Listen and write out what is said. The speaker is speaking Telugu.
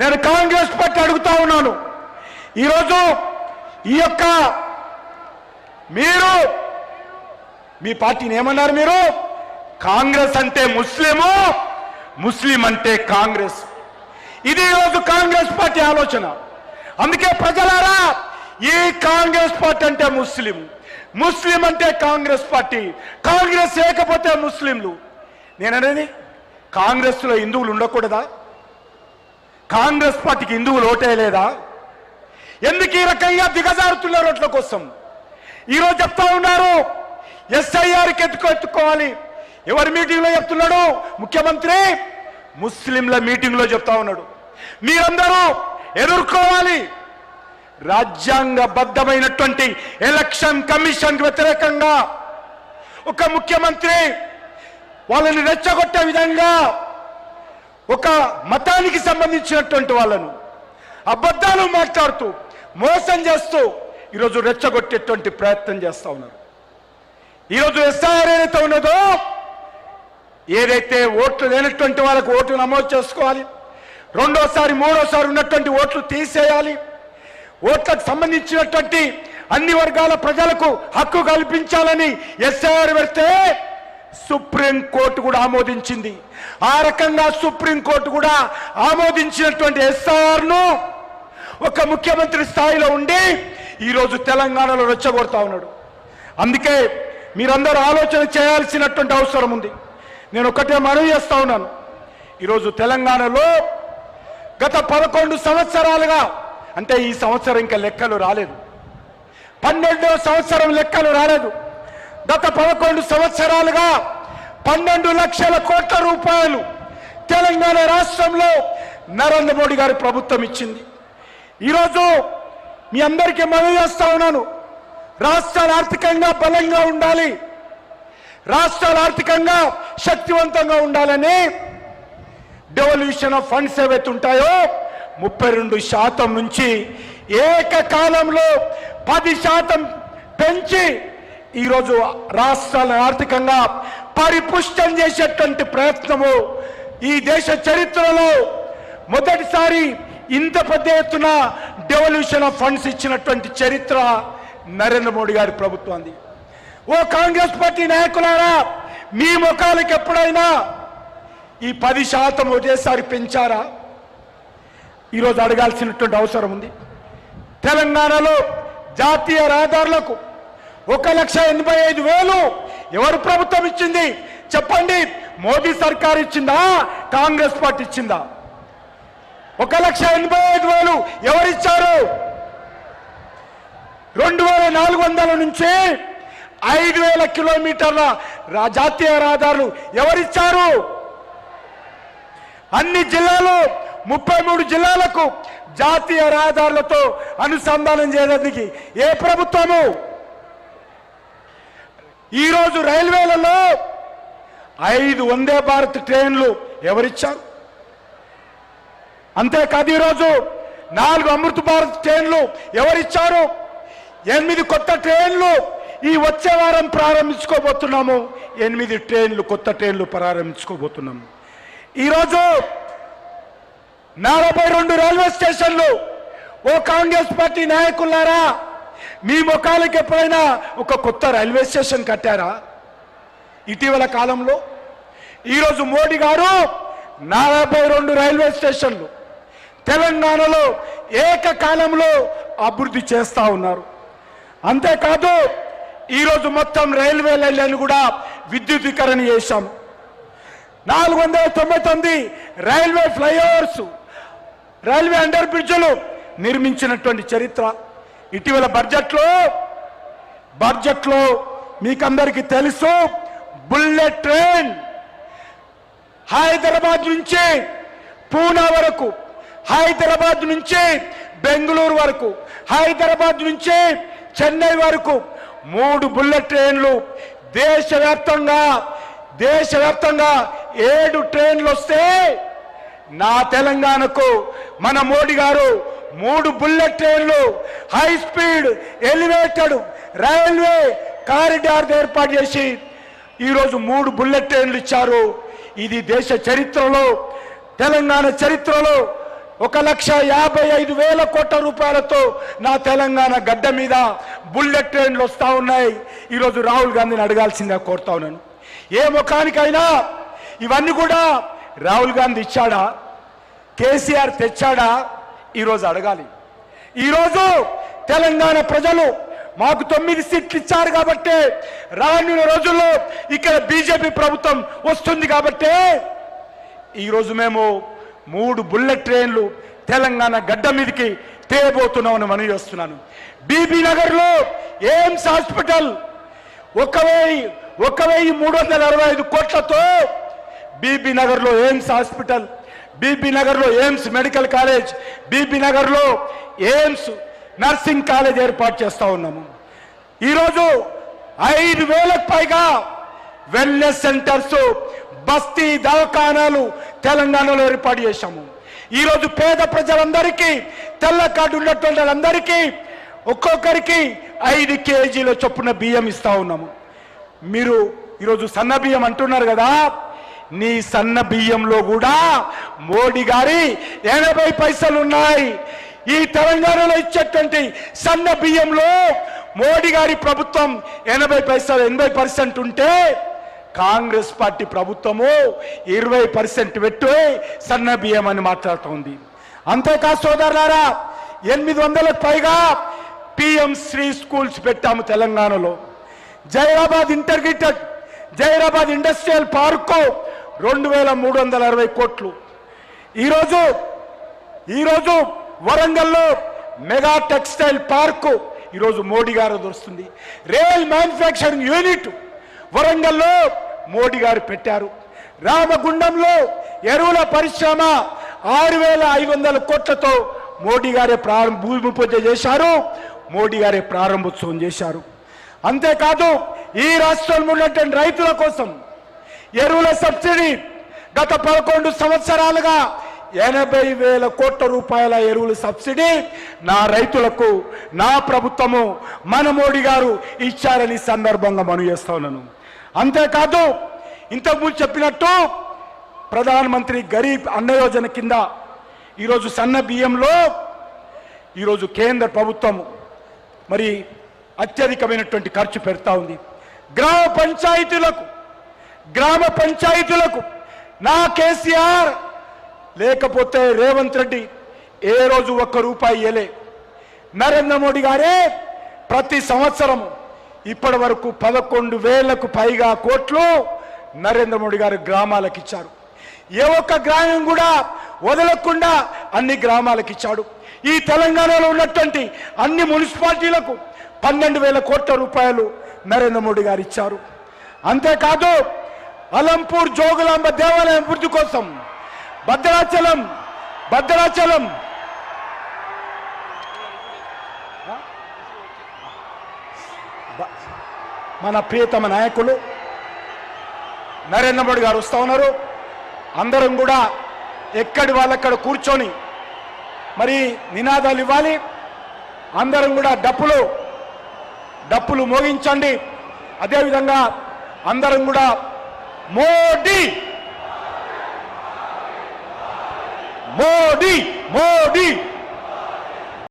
నేను కాంగ్రెస్ పార్టీ అడుగుతా ఉన్నాను. ఈరోజు ఈ యొక్క మీరు మీ పార్టీని ఏమన్నారు? మీరు కాంగ్రెస్ అంటే ముస్లిము, ముస్లిం అంటే కాంగ్రెస్. ఇది ఈరోజు కాంగ్రెస్ పార్టీ ఆలోచన. అందుకే ప్రజలారా, ఈ కాంగ్రెస్ పార్టీ అంటే ముస్లిం, ముస్లిం అంటే కాంగ్రెస్ పార్టీ, కాంగ్రెస్ లేకపోతే ముస్లింలు. నేననేది కాంగ్రెస్లో హిందువులు ఉండకూడదా? కాంగ్రెస్ పార్టీకి హిందువులు ఓటేయలేదా? ఎందుకు ఈ రకంగా దిగజారుతున్నారు ఓట్ల కోసం? ఈరోజు చెప్తా ఉన్నారు ఎస్ఐఆర్కి ఎత్తుకోవాలి. ఎవరి మీటింగ్లో చెప్తున్నాడు? ముఖ్యమంత్రి ముస్లింల మీటింగ్లో చెప్తా ఉన్నాడు. మీరందరూ ఎదుర్కోవాలి. రాజ్యాంగబద్ధమైనటువంటి ఎలక్షన్ కమిషన్ వ్యతిరేకంగా ఒక ముఖ్యమంత్రి వాళ్ళని రెచ్చగొట్టే విధంగా ఒక మతానికి సంబంధించినటువంటి వాళ్ళను అబద్ధాలు మాట్లాడుతూ మోసం చేస్తూ ఈరోజు రెచ్చగొట్టేటువంటి ప్రయత్నం చేస్తూ ఉన్నారు. ఈరోజు ఎస్ఐఆర్ ఏదైతే ఉన్నదో, ఏదైతే ఓట్లు లేనటువంటి వాళ్ళకు ఓట్లు నమోదు చేసుకోవాలి, రెండోసారి మూడోసారి ఉన్నటువంటి ఓట్లు తీసేయాలి, ఓట్లకు సంబంధించినటువంటి అన్ని వర్గాల ప్రజలకు హక్కు కల్పించాలని ఎస్ఐఆర్ పెడితే సుప్రీంకోర్టు కూడా ఆమోదించింది. ఆ రకంగా సుప్రీంకోర్టు కూడా ఆమోదించినటువంటి ఎస్ఐఆర్ను ఒక ముఖ్యమంత్రి స్థాయిలో ఉండి ఈరోజు తెలంగాణలో రెచ్చగొడతా ఉన్నాడు. అందుకే మీరందరూ ఆలోచన చేయాల్సినటువంటి అవసరం ఉంది. నేను ఒకటే మనవి చేస్తా ఉన్నాను. ఈరోజు తెలంగాణలో గత 11 సంవత్సరాలుగా, అంటే ఈ సంవత్సరం ఇంకా లెక్కలు రాలేదు, 12వ సంవత్సరం లెక్కలు రాలేదు, గత 11 సంవత్సరాలుగా 12 లక్షల కోట్ల రూపాయలు తెలంగాణ రాష్ట్రంలో నరేంద్ర మోడీ గారి ప్రభుత్వం ఇచ్చింది. ఈరోజు మీ అందరికీ మనవి చేస్తా ఉన్నాను, రాష్ట్రాలు ఆర్థికంగా బలంగా ఉండాలి, రాష్ట్రాలు ఆర్థికంగా శక్తివంతంగా ఉండాలని డెవల్యూషన్ ఆఫ్ ఫండ్స్ ఏవైతే ఉంటాయో 32% నుంచి ఏకకాలంలో 10% పెంచి ఈరోజు రాష్ట్రాలను ఆర్థికంగా పరిపుష్టం చేసేటువంటి ప్రయత్నము ఈ దేశ చరిత్రలో మొదటిసారి ఇంత పెద్ద ఎత్తున డెవల్యూషన్ ఆఫ్ ఫండ్స్ ఇచ్చినటువంటి చరిత్ర నరేంద్ర మోడీ గారి ప్రభుత్వాన్ని. ఓ కాంగ్రెస్ పార్టీ నాయకులారా, మీ ముఖాలకు ఎప్పుడైనా ఈ 10% ఒకేసారి పెంచారా? ఈరోజు అడగాల్సినటువంటి అవసరం ఉంది. తెలంగాణలో జాతీయ రహదారులకు 1,85,000 ఎవరు ప్రభుత్వం ఇచ్చింది చెప్పండి? మోదీ సర్కార్ ఇచ్చిందా? కాంగ్రెస్ పార్టీ ఇచ్చిందా? 1,85,000 ఎవరిచ్చారు? 2,400 నుంచి 5,000 కిలోమీటర్ల జాతీయ రహదారులు ఎవరిచ్చారు? అన్ని జిల్లాలు 33 జిల్లాలకు జాతీయ రహదారులతో అనుసంధానం చేయడానికి ఏ ప్రభుత్వము? ఈరోజు రైల్వేలలో 5 వందే భారత్ ట్రైన్లు ఎవరిచ్చారు? అంతేకాదు ఈరోజు 4 అమృత్ భారత్ ట్రైన్లు ఎవరిచ్చారు? 8 కొత్త ట్రైన్లు ఈ వచ్చే వారం ప్రారంభించుకోబోతున్నాము. 8 ట్రైన్లు, కొత్త ట్రైన్లు ప్రారంభించుకోబోతున్నాము. ఈరోజు 42 రైల్వే స్టేషన్లు. ఓ కాంగ్రెస్ పార్టీ నాయకులారా, మీ ముఖాలకు ఎప్పుడైనా ఒక కొత్త రైల్వే స్టేషన్ కట్టారా ఇటీవల కాలంలో? ఈరోజు మోడీ గారు 42 రైల్వే స్టేషన్లు తెలంగాణలో ఏకకాలంలో అభివృద్ధి చేస్తా ఉన్నారు. అంతేకాదు ఈరోజు మొత్తం రైల్వే లైన్లను కూడా విద్యుదీకరణ చేశాం. 499 రైల్వే ఫ్లైఓవర్స్, రైల్వే అండర్ బ్రిడ్జ్లు నిర్మించినటువంటి చరిత్ర. ఇటీవల బడ్జెట్లో మీకందరికీ తెలుసు, బుల్లెట్ ట్రైన్ హైదరాబాద్ నుంచి పూనా వరకు, హైదరాబాద్ నుంచి బెంగళూరు వరకు, హైదరాబాద్ నుంచి చెన్నై వరకు 3 బుల్లెట్ ట్రైన్లు. దేశవ్యాప్తంగా 7 ట్రైన్లు వస్తే నా తెలంగాణకు మన మోడీ గారు 3 బుల్లెట్ ట్రైన్లు, high speed elevated railway corridor ఏర్పాటు చేసి ఈరోజు 3 బుల్లెట్ ట్రైన్లు ఇచ్చారు. ఇది దేశ చరిత్రలో, తెలంగాణ చరిత్రలో 1,55,000 కోట్ల రూపాయలతో నా తెలంగాణ గడ్డ మీద బుల్లెట్ ట్రైన్లు వస్తూ ఉన్నాయి. ఈరోజు రాహుల్ గాంధీని అడగాల్సిందిగా కోరుతా ఉన్నాను. ఏ ముఖానికైనా ఇవన్నీ కూడా రాహుల్ గాంధీ ఇచ్చాడా, కేసీఆర్ తెచ్చాడా? ఈరోజు అడగాలి. ఈరోజు తెలంగాణ ప్రజలు మాకు 9 సీట్లు ఇచ్చారు కాబట్టి రానున్న రోజుల్లో ఇక్కడ బీజేపీ ప్రభుత్వం వస్తుంది కాబట్టి ఈరోజు మేము 3 బుల్లెట్ ట్రైన్లు తెలంగాణ గడ్డ మీదకి తేబోతున్నామని మనవి చేస్తున్నాను. బీబీ నగర్లో ఎయిమ్స్ హాస్పిటల్ 1,365 కోట్లతో బీబీ నగర్లో ఎయిమ్స్ హాస్పిటల్, బీబీ నగర్లో ఎయిమ్స్ మెడికల్ కాలేజ్, బీబీ నగర్లో ఎయిమ్స్ నర్సింగ్ కాలేజ్ ఏర్పాటు చేస్తా ఉన్నాము. ఈరోజు 5,000కు పైగా వెల్నెస్ సెంటర్స్, బస్తీ దవాఖానాలు తెలంగాణలో ఏర్పాటు చేశాము. ఈరోజు పేద ప్రజలందరికీ, తెల్ల కార్డు ఉన్నటువంటి వాళ్ళందరికీ ఒక్కొక్కరికి 5 కేజీల చొప్పున బియ్యం ఇస్తా ఉన్నాము. మీరు ఈరోజు సన్న బియ్యం అంటున్నారు కదా, నీ సన్న బియ్యంలో కూడా మోడీ గారి 80 పైసలు ఉన్నాయి. ఈ తెలంగాణలో ఇచ్చేటువంటి సన్న బియ్యంలో మోడీ గారి ప్రభుత్వం 80% ఉంటే కాంగ్రెస్ పార్టీ ప్రభుత్వము 20% పెట్టి సన్న బియ్యం అని మాట్లాడుతోంది. అంతేకాదు సోదరులారా, 800లకు పైగా పిఎం శ్రీ స్కూల్స్ పెట్టాము తెలంగాణలో. Zaheerabad integrated, Zaheerabad industrial park 2,360 కోట్లు. ఈరోజు వరంగల్లో మెగా టెక్స్టైల్ పార్కు ఈరోజు మోడీ గారు వస్తుంది. రైల్ మ్యానుఫ్యాక్చరింగ్ యూనిట్ వరంగల్లో మోడీ గారు పెట్టారు. రామగుండంలో ఎరువుల పరిశ్రమ 6,500 కోట్లతో మోడీ గారే భూమి పూజ చేశారు, మోడీ గారే ప్రారంభోత్సవం చేశారు. అంతేకాదు ఈ రాష్ట్రంలో ఉన్నటువంటి రైతుల కోసం ఎరువుల సబ్సిడీ గత 11 సంవత్సరాలుగా 80,000 కోట్ల రూపాయల ఎరువుల సబ్సిడీ నా రైతులకు నా ప్రభుత్వము మన మోడీ గారు ఇచ్చారని సందర్భంగా మనవి చేస్తా ఉన్నాను. అంతేకాదు ఇంతకుముందు చెప్పినట్టు ప్రధానమంత్రి గరీబ్ అన్న యోజన కింద ఈరోజు సన్న బియ్యంలో ఈరోజు కేంద్ర ప్రభుత్వం మరి అత్యధికమైనటువంటి ఖర్చు పెడతా ఉంది. గ్రామ పంచాయతీలకు నా కేసీఆర్ లేకపోతే రేవంత్ రెడ్డి ఏ రోజు 1 రూపాయి ఇయ్యలే. నరేంద్ర మోడీ గారే ప్రతి సంవత్సరం ఇప్పటి వరకు 11,000కు పైగా కోట్లు నరేంద్ర మోడీ గారు గ్రామాలకు ఇచ్చారు. ఏ ఒక్క గ్రామం కూడా వదలకుండా అన్ని గ్రామాలకు ఇచ్చాడు. ఈ తెలంగాణలో ఉన్నటువంటి అన్ని మున్సిపాలిటీలకు 12,000 కోట్ల రూపాయలు నరేంద్ర మోడీ గారు ఇచ్చారు. అంతేకాదు అలంపూర్ జోగులాంబ దేవాలయం అభివృద్ధి కోసం భద్రాచలం మన ప్రియతమ నాయకులు నరేంద్ర మోడీ గారు వస్తూ ఉన్నారు. అందరం కూడా ఎక్కడి వాళ్ళక్కడ కూర్చొని మరి నినాదాలు ఇవ్వాలి. అందరం కూడా డప్పులు మోగించండి. అదేవిధంగా అందరం కూడా మోడీ మోడీ మోడీ